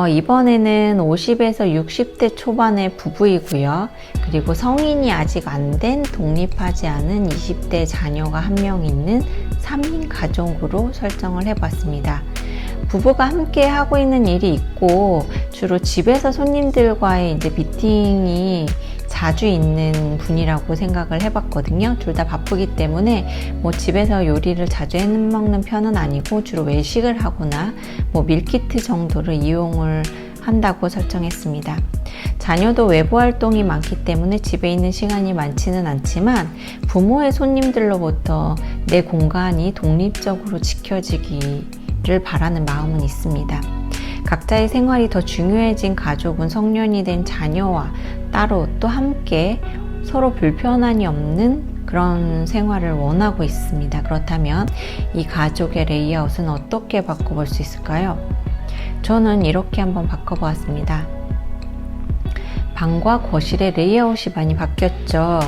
이번에는 50에서 60대 초반의 부부이고요. 그리고 성인이 아직 안 된 독립하지 않은 20대 자녀가 한 명 있는 3인 가족으로 설정을 해봤습니다. 부부가 함께 하고 있는 일이 있고 주로 집에서 손님들과의 이제 미팅이 자주 있는 분이라고 생각을 해봤거든요. 둘 다 바쁘기 때문에 뭐 집에서 요리를 자주 해먹는 편은 아니고 주로 외식을 하거나 뭐 밀키트 정도를 이용을 한다고 설정했습니다. 자녀도 외부 활동이 많기 때문에 집에 있는 시간이 많지는 않지만 부모의 손님들로부터 내 공간이 독립적으로 지켜지기를 바라는 마음은 있습니다. 각자의 생활이 더 중요해진 가족은 성년이 된 자녀와 따로 또 함께 서로 불편함이 없는 그런 생활을 원하고 있습니다. 그렇다면 이 가족의 레이아웃은 어떻게 바꿔볼 수 있을까요? 저는 이렇게 한번 바꿔보았습니다. 방과 거실의 레이아웃이 많이 바뀌었죠.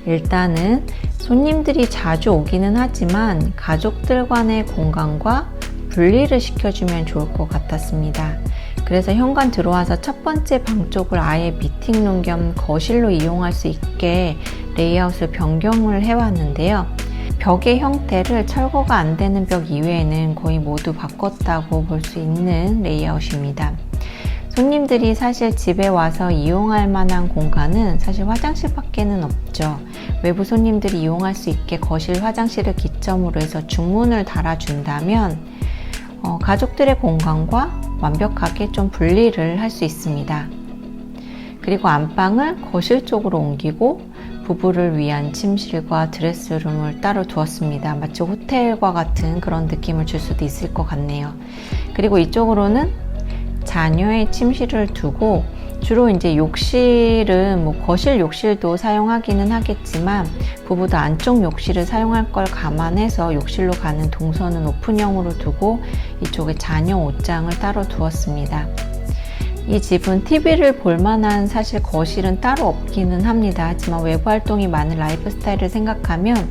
일단은 손님들이 자주 오기는 하지만 가족들 간의 공간과 분리를 시켜주면 좋을 것 같았습니다. 그래서 현관 들어와서 첫 번째 방 쪽을 아예 미팅룸 겸 거실로 이용할 수 있게 레이아웃을 변경을 해왔는데요. 벽의 형태를 철거가 안 되는 벽 이외에는 거의 모두 바꿨다고 볼 수 있는 레이아웃입니다. 손님들이 사실 집에 와서 이용할 만한 공간은 사실 화장실밖에는 없죠. 외부 손님들이 이용할 수 있게 거실, 화장실을 기점으로 해서 중문을 달아준다면 가족들의 공간과 완벽하게 좀 분리를 할 수 있습니다. 그리고 안방을 거실 쪽으로 옮기고 부부를 위한 침실과 드레스룸을 따로 두었습니다. 마치 호텔과 같은 그런 느낌을 줄 수도 있을 것 같네요. 그리고 이쪽으로는 자녀의 침실을 두고 주로 이제 욕실은 뭐 거실 욕실도 사용하기는 하겠지만 부부도 안쪽 욕실을 사용할 걸 감안해서 욕실로 가는 동선은 오픈형으로 두고 이쪽에 자녀 옷장을 따로 두었습니다. 이 집은 TV를 볼 만한 사실 거실은 따로 없기는 합니다. 하지만 외부 활동이 많은 라이프 스타일을 생각하면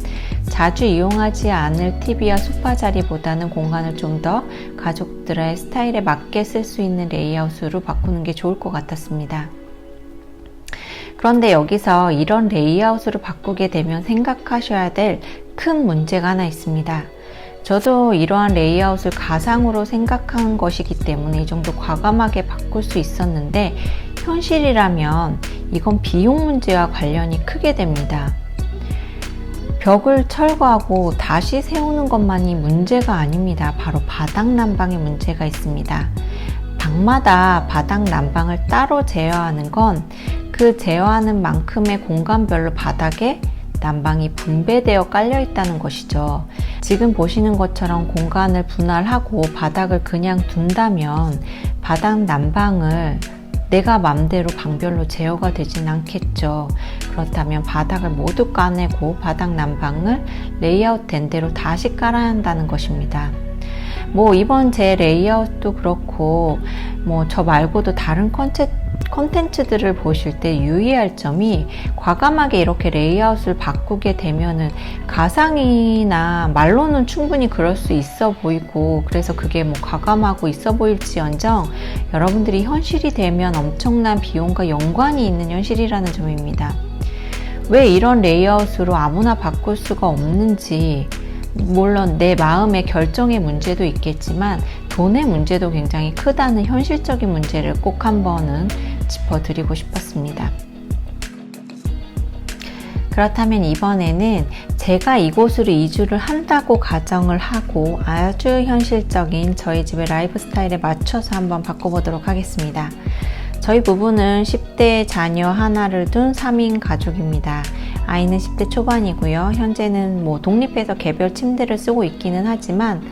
자주 이용하지 않을 TV와 소파 자리보다는 공간을 좀 더 가족들의 스타일에 맞게 쓸 수 있는 레이아웃으로 바꾸는 게 좋을 것 같았습니다. 그런데 여기서 이런 레이아웃으로 바꾸게 되면 생각하셔야 될 큰 문제가 하나 있습니다. 저도 이러한 레이아웃을 가상으로 생각한 것이기 때문에 이 정도 과감하게 바꿀 수 있었는데 현실이라면 이건 비용 문제와 관련이 크게 됩니다. 벽을 철거하고 다시 세우는 것만이 문제가 아닙니다. 바로 바닥 난방에 문제가 있습니다. 방마다 바닥 난방을 따로 제어하는 건 그 제어하는 만큼의 공간별로 바닥에 난방이 분배되어 깔려 있다는 것이죠. 지금 보시는 것처럼 공간을 분할하고 바닥을 그냥 둔다면 바닥 난방을 내가 맘대로 방별로 제어가 되진 않겠죠. 그렇다면 바닥을 모두 까내고 바닥 난방을 레이아웃 된 대로 다시 깔아야 한다는 것입니다. 뭐 이번 제 레이아웃도 그렇고 뭐 저 말고도 다른 컨텐츠들을 보실 때 유의할 점이 과감하게 이렇게 레이아웃을 바꾸게 되면은 가상이나 말로는 충분히 그럴 수 있어 보이고 그래서 그게 뭐 과감하고 있어 보일지언정 여러분들이 현실이 되면 엄청난 비용과 연관이 있는 현실이라는 점입니다. 왜 이런 레이아웃으로 아무나 바꿀 수가 없는지 물론 내 마음의 결정의 문제도 있겠지만 돈의 문제도 굉장히 크다는 현실적인 문제를 꼭 한번은 짚어드리고 싶었습니다. 그렇다면 이번에는 제가 이곳으로 이주를 한다고 가정을 하고 아주 현실적인 저희 집의 라이프 스타일에 맞춰서 한번 바꿔보도록 하겠습니다. 저희 부부는 10대 자녀 하나를 둔 3인 가족입니다. 아이는 10대 초반이고요. 현재는 뭐 독립해서 개별 침대를 쓰고 있기는 하지만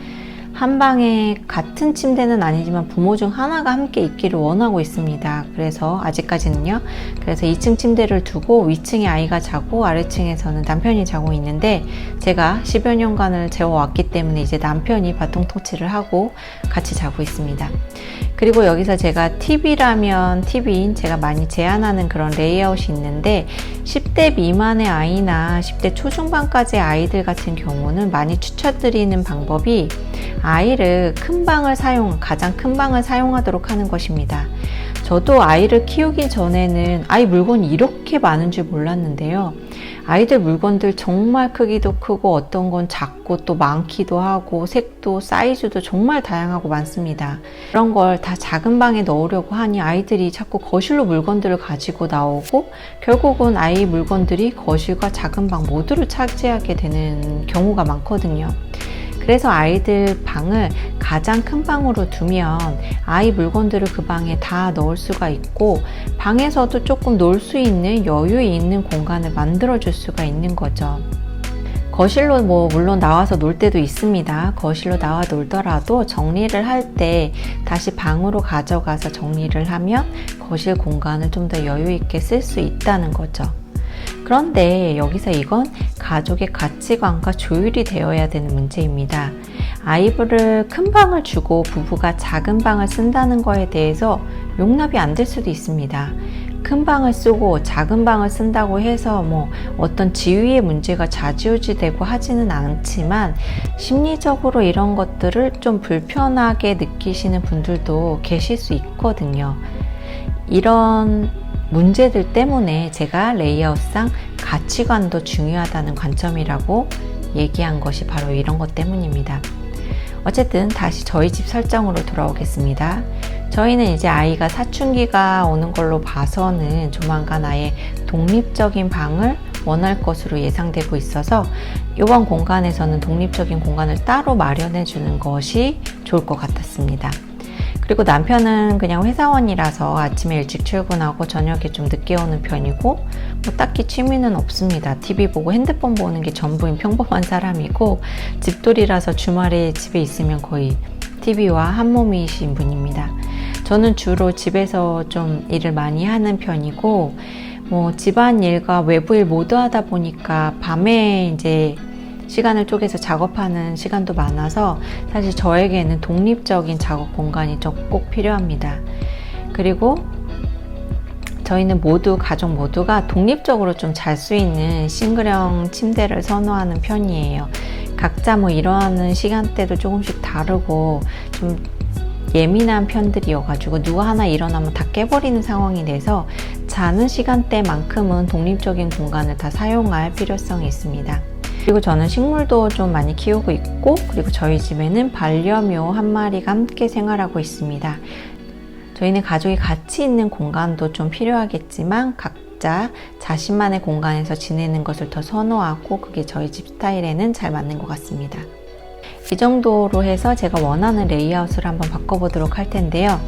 한 방에 같은 침대는 아니지만 부모 중 하나가 함께 있기를 원하고 있습니다. 그래서 아직까지는요. 그래서 2층 침대를 두고 위층에 아이가 자고 아래층에서는 남편이 자고 있는데 제가 10여 년간을 재워왔기 때문에 이제 남편이 바통터치를 하고 같이 자고 있습니다. 그리고 여기서 제가 TV라면 TV인 제가 많이 제안하는 그런 레이아웃이 있는데 10대 미만의 아이나 10대 초중반까지의 아이들 같은 경우는 많이 추천드리는 방법이 아이를 가장 큰 방을 사용하도록 하는 것입니다. 저도 아이를 키우기 전에는 아이 물건이 이렇게 많은 줄 몰랐는데요. 아이들 물건들 정말 크기도 크고 어떤 건 작고 또 많기도 하고 색도 사이즈도 정말 다양하고 많습니다. 그런 걸 다 작은 방에 넣으려고 하니 아이들이 자꾸 거실로 물건들을 가지고 나오고 결국은 아이 물건들이 거실과 작은 방 모두를 차지하게 되는 경우가 많거든요. 그래서 아이들 방을 가장 큰 방으로 두면 아이 물건들을 그 방에 다 넣을 수가 있고 방에서도 조금 놀 수 있는 여유 있는 공간을 만들어 줄 수가 있는 거죠. 거실로 물론 나와서 놀 때도 있습니다. 거실로 나와 놀더라도 정리를 할 때 다시 방으로 가져가서 정리를 하면 거실 공간을 좀 더 여유 있게 쓸 수 있다는 거죠. 그런데 여기서 이건 가족의 가치관과 조율이 되어야 되는 문제입니다. 아이를 큰 방을 주고 부부가 작은 방을 쓴다는 거에 대해서 용납이 안 될 수도 있습니다. 큰 방을 쓰고 작은 방을 쓴다고 해서 어떤 지위의 문제가 좌지우지되고 하지는 않지만 심리적으로 이런 것들을 좀 불편하게 느끼시는 분들도 계실 수 있거든요. 이런 문제들 때문에 제가 레이아웃상 가치관도 중요하다는 관점이라고 얘기한 것이 바로 이런 것 때문입니다. 어쨌든 다시 저희 집 설정으로 돌아오겠습니다. 저희는 이제 아이가 사춘기가 오는 걸로 봐서는 조만간 아예 독립적인 방을 원할 것으로 예상되고 있어서 이번 공간에서는 독립적인 공간을 따로 마련해 주는 것이 좋을 것 같았습니다. 그리고 남편은 그냥 회사원이라서 아침에 일찍 출근하고 저녁에 좀 늦게 오는 편이고 딱히 취미는 없습니다. TV 보고 핸드폰 보는 게 전부인 평범한 사람이고 집돌이라서 주말에 집에 있으면 거의 TV와 한몸이신 분입니다. 저는 주로 집에서 좀 일을 많이 하는 편이고 집안일과 외부일 모두 하다 보니까 밤에 이제 시간을 쪼개서 작업하는 시간도 많아서 사실 저에게는 독립적인 작업 공간이 좀 꼭 필요합니다. 그리고 저희는 가족 모두가 독립적으로 좀 잘 수 있는 싱글형 침대를 선호하는 편이에요. 각자 일어나는 시간대도 조금씩 다르고 좀 예민한 편들이어가지고 누가 하나 일어나면 다 깨버리는 상황이 돼서 자는 시간대만큼은 독립적인 공간을 다 사용할 필요성이 있습니다. 그리고 저는 식물도 좀 많이 키우고 있고 그리고 저희 집에는 반려묘 한 마리가 함께 생활하고 있습니다. 저희는 가족이 같이 있는 공간도 좀 필요하겠지만 각자 자신만의 공간에서 지내는 것을 더 선호하고 그게 저희 집 스타일에는 잘 맞는 것 같습니다. 이 정도로 해서 제가 원하는 레이아웃을 한번 바꿔보도록 할 텐데요.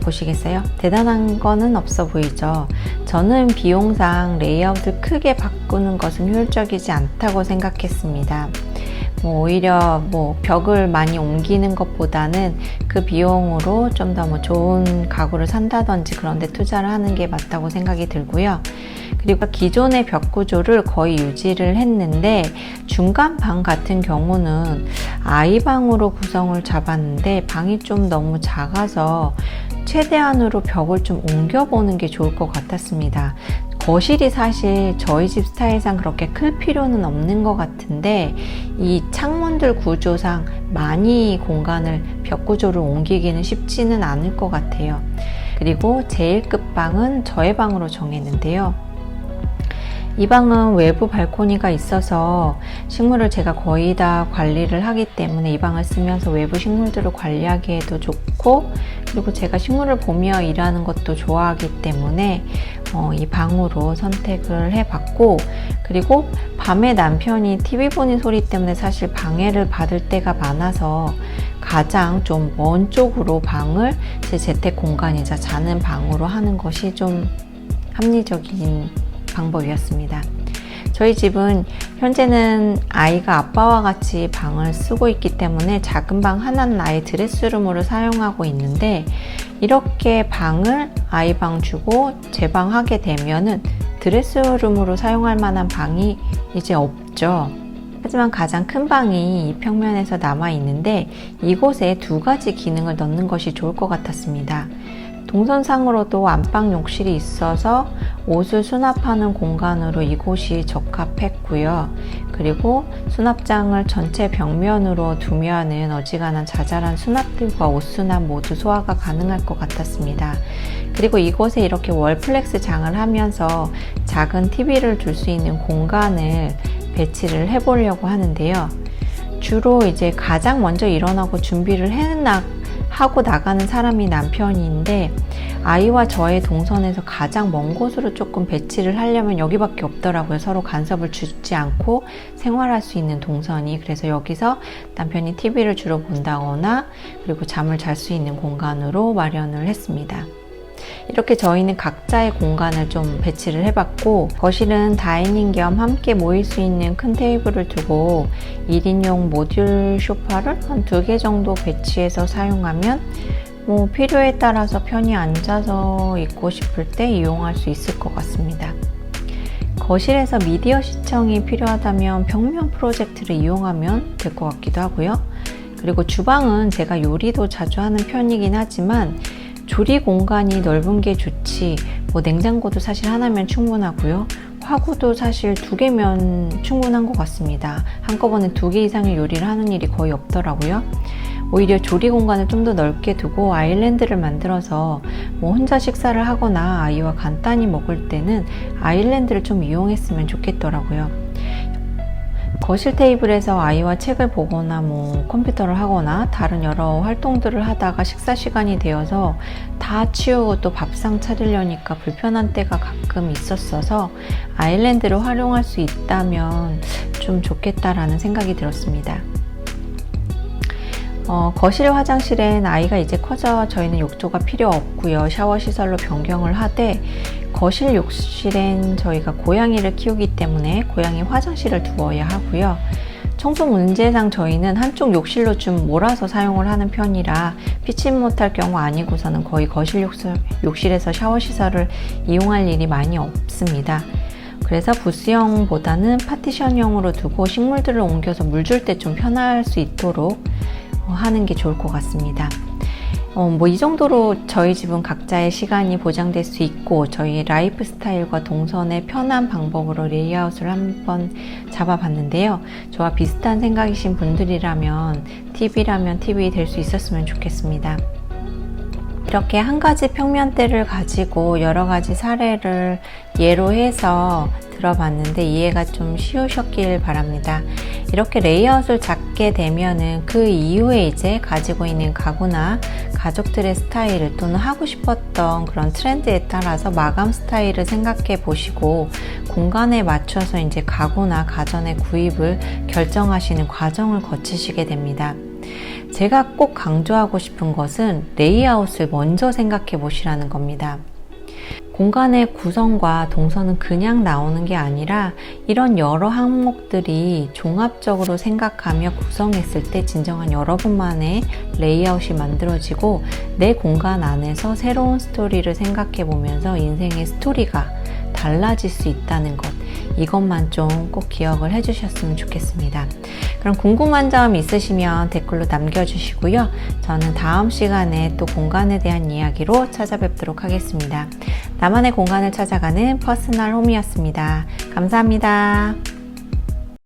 보시겠어요? 대단한 거는 없어 보이죠? 저는 비용상 레이아웃을 크게 바꾸는 것은 효율적이지 않다고 생각했습니다. 오히려 벽을 많이 옮기는 것보다는 그 비용으로 좀 더 좋은 가구를 산다든지 그런 데 투자를 하는 게 맞다고 생각이 들고요. 그리고 기존의 벽 구조를 거의 유지를 했는데 중간 방 같은 경우는 아이방으로 구성을 잡았는데 방이 좀 너무 작아서 최대한으로 벽을 좀 옮겨보는 게 좋을 것 같았습니다. 거실이 사실 저희 집 스타일상 그렇게 클 필요는 없는 것 같은데 이 창문들 구조상 많이 공간을 벽 구조를 옮기기는 쉽지는 않을 것 같아요. 그리고 제일 끝방은 저의 방으로 정했는데요. 이 방은 외부 발코니가 있어서 식물을 제가 거의 다 관리를 하기 때문에 이 방을 쓰면서 외부 식물들을 관리하기에도 좋고 그리고 제가 식물을 보며 일하는 것도 좋아하기 때문에 이 방으로 선택을 해봤고 그리고 밤에 남편이 TV 보는 소리 때문에 사실 방해를 받을 때가 많아서 가장 좀 먼 쪽으로 방을 제 재택 공간이자 자는 방으로 하는 것이 좀 합리적인 방법이었습니다. 저희 집은 현재는 아이가 아빠와 같이 방을 쓰고 있기 때문에 작은 방 하나는 아예 드레스룸으로 사용하고 있는데 이렇게 방을 아이 방 주고 제 방 하게 되면은 드레스룸으로 사용할 만한 방이 이제 없죠. 하지만 가장 큰 방이 이 평면에서 남아 있는데 이곳에 두 가지 기능을 넣는 것이 좋을 것 같았습니다. 동선상으로도 안방 욕실이 있어서 옷을 수납하는 공간으로 이곳이 적합했고요. 그리고 수납장을 전체 벽면으로 두면은 어지간한 자잘한 수납들과 옷 수납 모두 소화가 가능할 것 같았습니다. 그리고 이곳에 이렇게 월플렉스 장을 하면서 작은 TV를 둘 수 있는 공간을 배치를 해보려고 하는데요. 주로 이제 가장 먼저 일어나고 준비를 하고 나가는 사람이 남편인데, 아이와 저의 동선에서 가장 먼 곳으로 조금 배치를 하려면 여기밖에 없더라고요. 서로 간섭을 주지 않고 생활할 수 있는 동선이. 그래서 여기서 남편이 TV를 주로 본다거나 그리고 잠을 잘 수 있는 공간으로 마련을 했습니다. 이렇게 저희는 각자의 공간을 좀 배치를 해봤고, 거실은 다이닝 겸 함께 모일 수 있는 큰 테이블을 두고 1인용 모듈 소파를 한 2개 정도 배치해서 사용하면 필요에 따라서 편히 앉아서 있고 싶을 때 이용할 수 있을 것 같습니다. 거실에서 미디어 시청이 필요하다면 벽면 프로젝트를 이용하면 될 것 같기도 하고요. 그리고 주방은 제가 요리도 자주 하는 편이긴 하지만 조리 공간이 넓은 게 좋지, 냉장고도 사실 하나면 충분하고요. 화구도 사실 2개면 충분한 것 같습니다. 한꺼번에 2개 이상의 요리를 하는 일이 거의 없더라고요. 오히려 조리 공간을 좀 더 넓게 두고 아일랜드를 만들어서 혼자 식사를 하거나 아이와 간단히 먹을 때는 아일랜드를 좀 이용했으면 좋겠더라고요. 거실 테이블에서 아이와 책을 보거나 컴퓨터를 하거나 다른 여러 활동들을 하다가 식사 시간이 되어서 다 치우고 또 밥상 차리려니까 불편한 때가 가끔 있었어서 아일랜드를 활용할 수 있다면 좀 좋겠다라는 생각이 들었습니다. 거실 화장실엔 아이가 이제 커져 저희는 욕조가 필요 없고요. 샤워 시설로 변경을 하되, 거실 욕실엔 저희가 고양이를 키우기 때문에 고양이 화장실을 두어야 하고요. 청소 문제상 저희는 한쪽 욕실로 좀 몰아서 사용을 하는 편이라 피치 못할 경우 아니고서는 거의 거실 욕실에서 샤워 시설을 이용할 일이 많이 없습니다. 그래서 부스형보다는 파티션형으로 두고 식물들을 옮겨서 물 줄 때 좀 편할 수 있도록 하는 게 좋을 것 같습니다. 이 정도로 저희 집은 각자의 시간이 보장될 수 있고 저희 라이프 스타일과 동선의 편한 방법으로 레이아웃을 한번 잡아봤는데요. 저와 비슷한 생각이신 분들이라면 TV라면 TV 될 수 있었으면 좋겠습니다. 이렇게 한 가지 평면대를 가지고 여러 가지 사례를 예로 해서 들어봤는데 이해가 좀 쉬우셨길 바랍니다. 이렇게 레이아웃을 잡게 되면은 그 이후에 이제 가지고 있는 가구나 가족들의 스타일을 또는 하고 싶었던 그런 트렌드에 따라서 마감 스타일을 생각해 보시고 공간에 맞춰서 이제 가구나 가전의 구입을 결정하시는 과정을 거치시게 됩니다. 제가 꼭 강조하고 싶은 것은 레이아웃을 먼저 생각해 보시라는 겁니다. 공간의 구성과 동선은 그냥 나오는 게 아니라 이런 여러 항목들이 종합적으로 생각하며 구성했을 때 진정한 여러분만의 레이아웃이 만들어지고 내 공간 안에서 새로운 스토리를 생각해 보면서 인생의 스토리가 달라질 수 있다는 것, 이것만 좀 꼭 기억을 해주셨으면 좋겠습니다. 그럼 궁금한 점 있으시면 댓글로 남겨주시고요. 저는 다음 시간에 또 공간에 대한 이야기로 찾아뵙도록 하겠습니다. 나만의 공간을 찾아가는 퍼스널 홈이었습니다. 감사합니다.